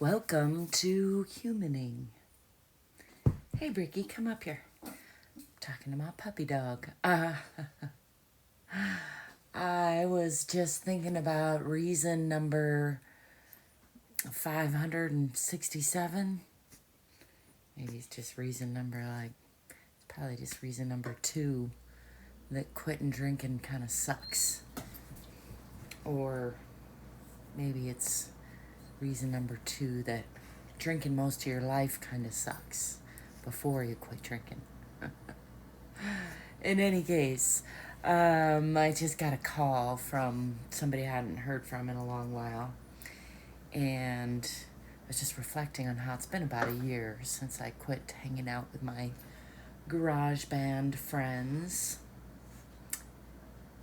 Welcome to Humaning. Hey, Bricky, come up here. I'm talking to my puppy dog. I was just thinking about reason number 567. Maybe it's just reason number it's probably just reason number 2 that quitting drinking kind of sucks. Or maybe it's reason number 2 that drinking most of your life kind of sucks before you quit drinking. In any case, I just got a call from somebody I hadn't heard from in a long while, and I was just reflecting on how it's been about a year since I quit hanging out with my garage band friends,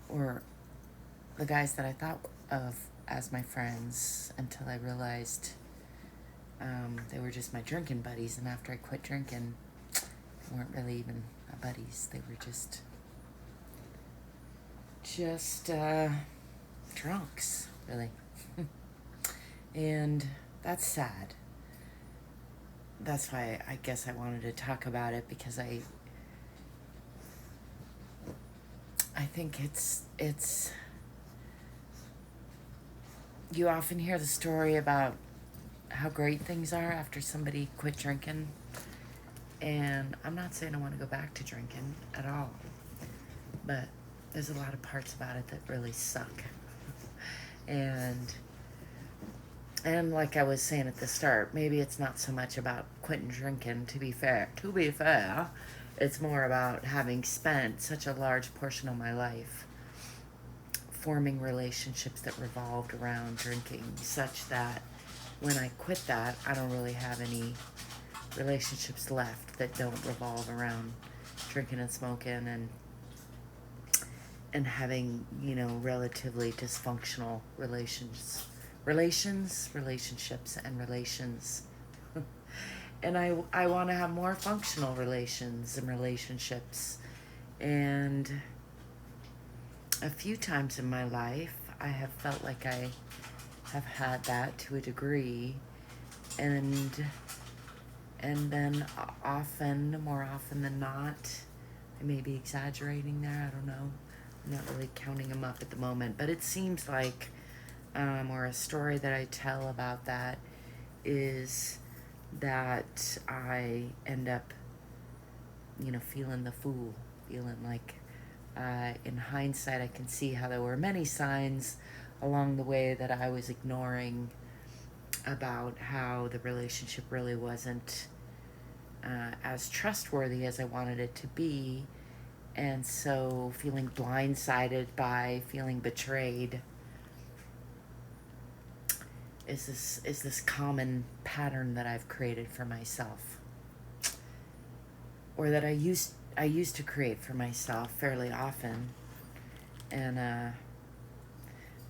or the guys that I thought of as my friends, until I realized they were just my drinking buddies. And after I quit drinking, they weren't really even my buddies. They were just drunks, really. And that's sad. That's why I guess I wanted to talk about it, because I think it's you often hear the story about how great things are after somebody quit drinking. And I'm not saying I want to go back to drinking at all, but there's a lot of parts about it that really suck. And like I was saying at the start, maybe it's not so much about quitting drinking, to be fair. It's more about having spent such a large portion of my life forming relationships that revolved around drinking, such that when I quit that, I don't really have any relationships left that don't revolve around drinking and smoking and having, relatively dysfunctional relationships and relations. And I want to have more functional relations and relationships. And a few times in my life, I have felt like I have had that to a degree, and then more often than not, I may be exaggerating there, I don't know. I'm not really counting them up at the moment, but it seems like, or a story that I tell about that is that I end up, feeling the fool, feeling like, in hindsight, I can see how there were many signs along the way that I was ignoring about how the relationship really wasn't as trustworthy as I wanted it to be. And so feeling blindsided by feeling betrayed is this common pattern that I've created for myself, or that I used to create for myself fairly often. And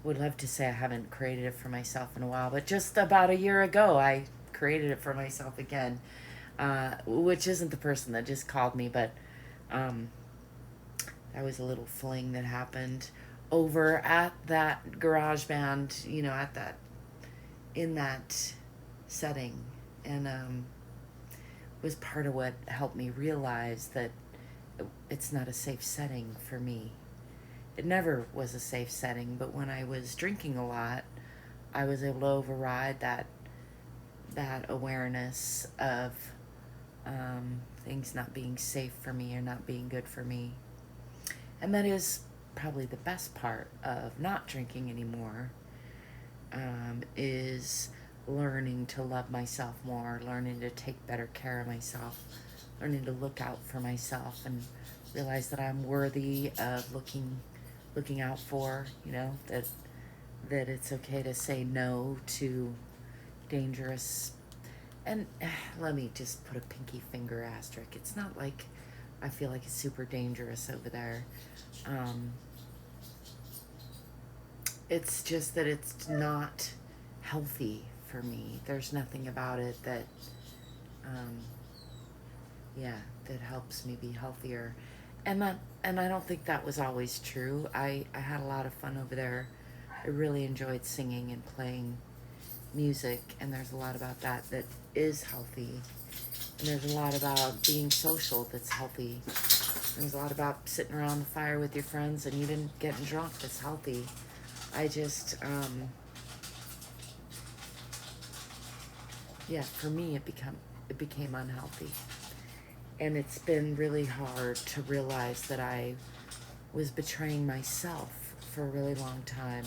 would love to say I haven't created it for myself in a while, but just about a year ago I created it for myself again, which isn't the person that just called me, but that was a little fling that happened over at that garage band, in that setting, and was part of what helped me realize that it's not a safe setting for me. It never was a safe setting, but when I was drinking a lot, I was able to override that awareness of things not being safe for me or not being good for me. And that is probably the best part of not drinking anymore, is learning to love myself more, learning to take better care of myself, learning to look out for myself and realize that I'm worthy of looking out for, that it's okay to say no to dangerous. And let me just put a pinky finger asterisk. It's not like I feel like it's super dangerous over there. It's just that it's not healthy for me. There's nothing about it that, that helps me be healthier. And I don't think that was always true. I had a lot of fun over there. I really enjoyed singing and playing music, and there's a lot about that that is healthy. And there's a lot about being social that's healthy. There's a lot about sitting around the fire with your friends and even getting drunk that's healthy. I just, yeah, for me it became unhealthy. And it's been really hard to realize that I was betraying myself for a really long time.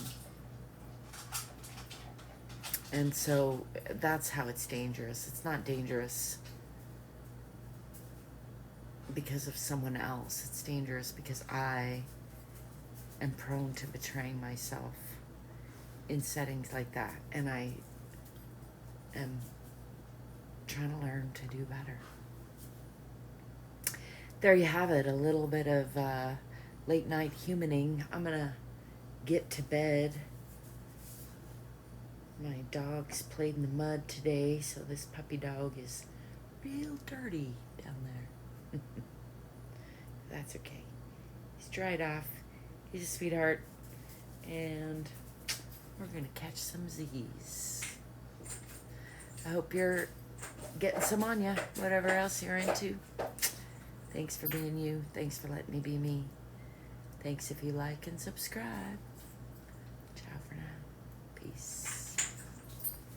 And so that's how it's dangerous. It's not dangerous because of someone else. It's dangerous because I am prone to betraying myself in settings like that. And I am trying to learn to do better. There you have it, a little bit of late night humaning. I'm going to get to bed. My dogs played in the mud today, so this puppy dog is real dirty down there. That's okay. He's dried off. He's a sweetheart. And we're going to catch some Z's. I hope you're getting some on ya, whatever else you're into. Thanks for being you. Thanks for letting me be me. Thanks if you like and subscribe. Ciao for now. Peace.